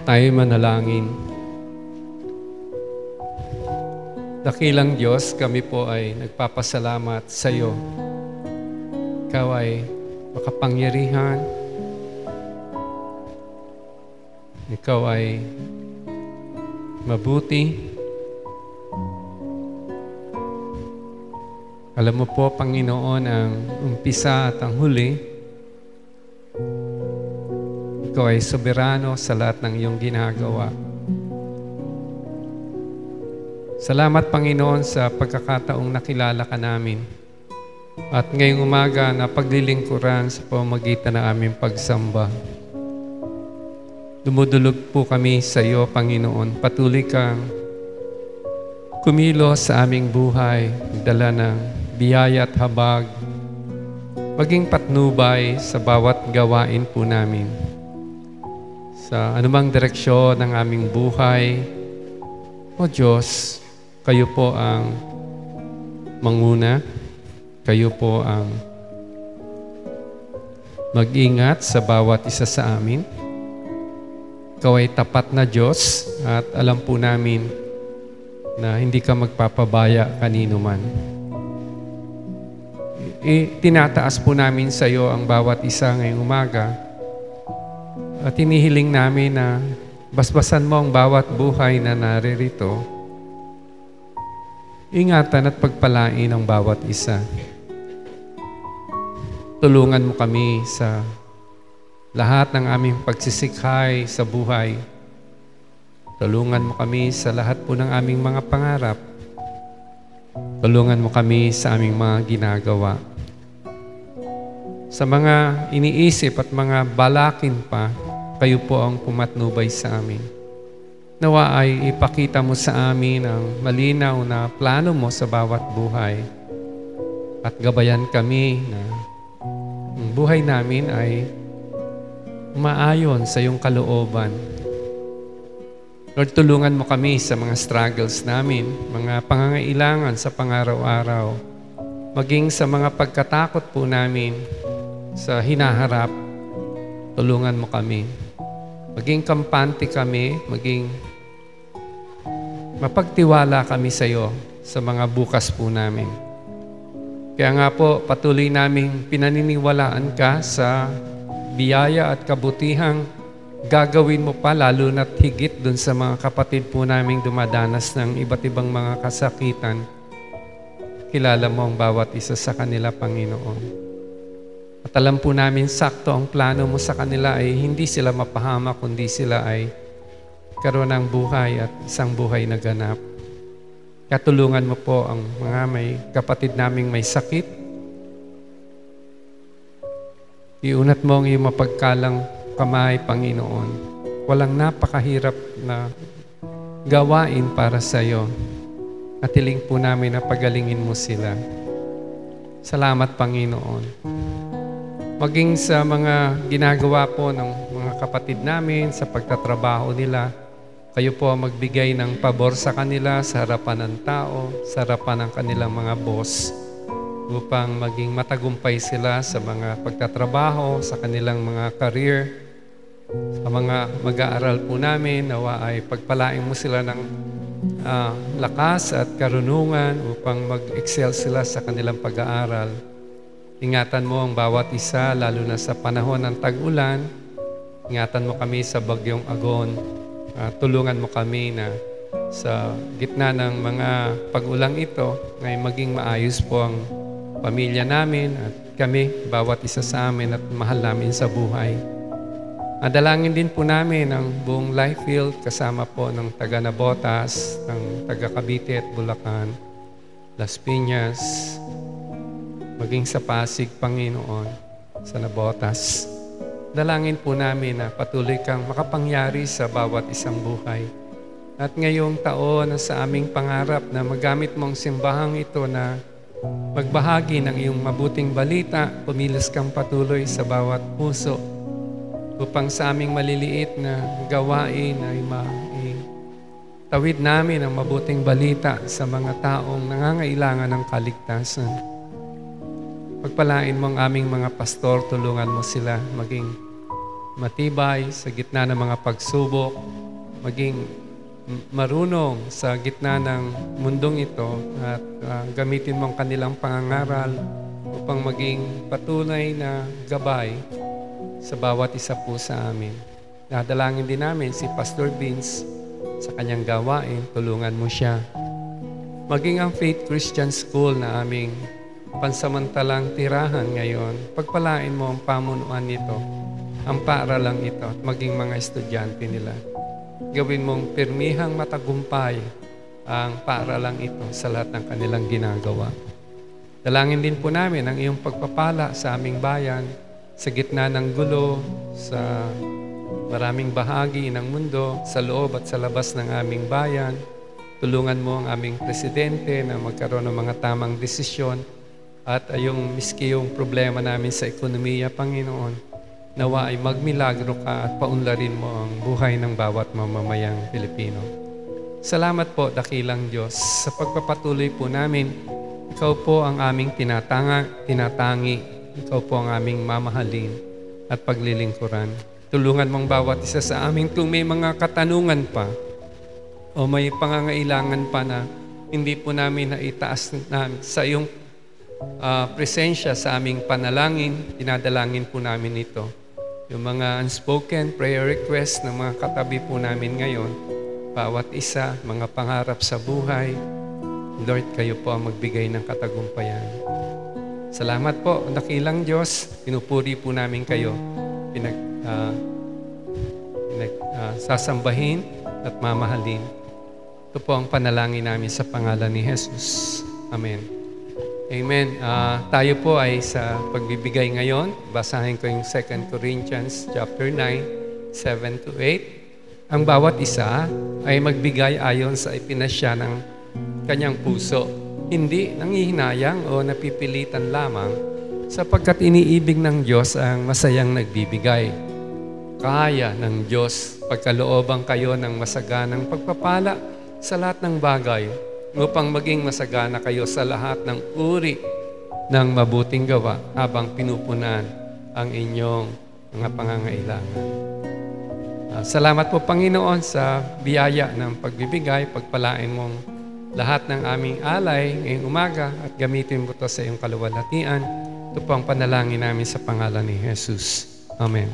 Tayo manalangin. Dakilang Diyos, kami po ay nagpapasalamat sa iyo. Ikaw ay makapangyarihan. Ikaw ay mabuti. Alam mo po, Panginoon, ang umpisa at ang huli. Ikaw ay soberano sa lahat ng iyong ginagawa. Salamat, Panginoon, sa pagkakataong nakilala ka namin. At ngayong umaga na paglilingkuran sa pamamagitan ng aming pagsamba. Dumudulog po kami sa iyo, Panginoon. Patuloy kang kumilos sa aming buhay, dala ng biyaya at habag, maging patnubay sa bawat gawain po namin. Sa anumang direksyon ng aming buhay, O Diyos, kayo po ang manguna, kayo po ang mag-ingat sa bawat isa sa amin. Ikaw ay tapat na Diyos at alam po namin na hindi ka magpapabaya kanino man. Tinataas po namin sa iyo ang bawat isa ngayong umaga at hinihiling namin na basbasan mo ang bawat buhay na naririto. Ingatan at pagpalain ang bawat isa. Tulungan mo kami sa lahat ng aming pagsisikhay sa buhay. Tulungan mo kami sa lahat po ng aming mga pangarap. Tulungan mo kami sa aming mga ginagawa. Sa mga iniisip at mga balakin pa, kayo po ang pumatnubay sa amin. Nawa ay ipakita mo sa amin ang malinaw na plano mo sa bawat buhay. At gabayan kami na ang buhay namin ay umaayon sa iyong kalooban. Lord, tulungan mo kami sa mga struggles namin, mga pangangailangan sa pangaraw-araw, maging sa mga pagkatakot po namin sa hinaharap. Tulungan mo kami. Maging kampante kami, maging mapagtiwala kami sa iyo sa mga bukas po namin. Kaya nga po, patuloy naming pinaniniwalaan ka sa biyaya at kabutihang gagawin mo pa, lalo na't higit dun sa mga kapatid po naming dumadanas ng iba't ibang mga kasakitan. Kilala mo ang bawat isa sa kanila, Panginoon. At alam po namin sakto ang plano mo sa kanila ay hindi sila mapahamak, kundi sila ay karoon ng buhay at isang buhay na ganap. Kaya tulungan mo po ang mga may kapatid naming may sakit. Iunat mo ang iyong mapagkalang kamay, Panginoon. Walang napakahirap na gawain para sa iyo. At hiling po namin na pagalingin mo sila. Salamat, Panginoon. Maging sa mga ginagawa po ng mga kapatid namin sa pagtatrabaho nila, kayo po magbigay ng pabor sa kanila sa harapan ng tao, sa harapan ng kanilang mga boss, upang maging matagumpay sila sa mga pagtatrabaho, sa kanilang mga career, sa mga mag-aaral po namin. Nawa ay pagpalain mo sila ng lakas at karunungan upang mag-excel sila sa kanilang pag-aaral. Ingatan mo ang bawat isa, lalo na sa panahon ng tag-ulan. Ingatan mo kami sa bagyong Agon. Tulungan mo kami na sa gitna ng mga pag-ulang ito, ay maging maayos po ang pamilya namin at kami, bawat isa sa amin at mahal namin sa buhay. Dalangin din po namin ang buong Lifefield kasama po ng taga Nabotas, ng taga Cavite at Bulacan, Las Piñas, maging sa Pasig, Panginoon, sa Nabotas. Dalangin po namin na patuloy kang makapangyari sa bawat isang buhay. At ngayong taon na sa aming pangarap na magamit mong simbahang ito na magbahagi ng iyong mabuting balita, pumilos kang patuloy sa bawat puso upang sa aming maliliit na gawain ay tawid namin ang mabuting balita sa mga taong nangangailangan ng kaligtasan. Pagpalain mo ang aming mga pastor, tulungan mo sila maging matibay sa gitna ng mga pagsubok, maging marunong sa gitna ng mundong ito at gamitin mo ang kanilang pangangaral upang maging patunay na gabay sa bawat isa po sa amin. Nadalangin din namin si Pastor Vince sa kanyang gawain, tulungan mo siya. Maging ang Faith Christian School na aming pansamantalang tirahan ngayon, pagpalain mo ang pamunuan nito, ang paaralang ito, at maging mga estudyante nila. Gawin mong pirmihang matagumpay ang paaralang ito sa lahat ng kanilang ginagawa. Dalangin din po namin ang iyong pagpapala sa aming bayan, sa gitna ng gulo, sa maraming bahagi ng mundo, sa loob at sa labas ng aming bayan. Tulungan mo ang aming presidente na magkaroon ng mga tamang desisyon at yung miski yung problema namin sa ekonomiya, Panginoon, nawa ay magmilagro ka at paunlarin mo ang buhay ng bawat mamamayang Pilipino. Salamat po, dakilang Diyos, sa pagpapatuloy po namin. Ikaw po ang aming tinatangi. Ikaw po ang aming mamahalin at paglilingkuran. Tulungan mong bawat isa sa amin kung may mga katanungan pa o may pangangailangan pa na hindi po namin naitaas sa iyong presensya sa aming panalangin, dinadalangin po namin ito. Yung mga unspoken prayer requests ng mga katabi po namin ngayon, bawat isa, mga pangarap sa buhay, Lord, kayo po ang magbigay ng katagumpayan. Salamat po, dakilang Diyos, pinupuri po namin kayo, sasambahin at mamahalin. Ito po ang panalangin namin sa pangalan ni Jesus. Amen. Amen. Tayo po ay sa pagbibigay ngayon. Basahin ko yung 2 Corinthians chapter 9, 7-8. Ang bawat isa ay magbigay ayon sa ipinasya ng kanyang puso. Hindi nangihinayang o napipilitan lamang sapagkat iniibig ng Diyos ang masayang nagbibigay. Kaya ng Diyos pagkalooban kayo ng masaganang pagpapala sa lahat ng bagay upang maging masagana kayo sa lahat ng uri ng mabuting gawa habang pinupunan ang inyong mga pangangailangan. Salamat po, Panginoon, sa biyaya ng pagbibigay. Pagpalain mong lahat ng aming alay ngayong umaga at gamitin mo ito sa iyong kaluwalhatian. Ito po ang panalangin namin sa pangalan ni Jesus. Amen.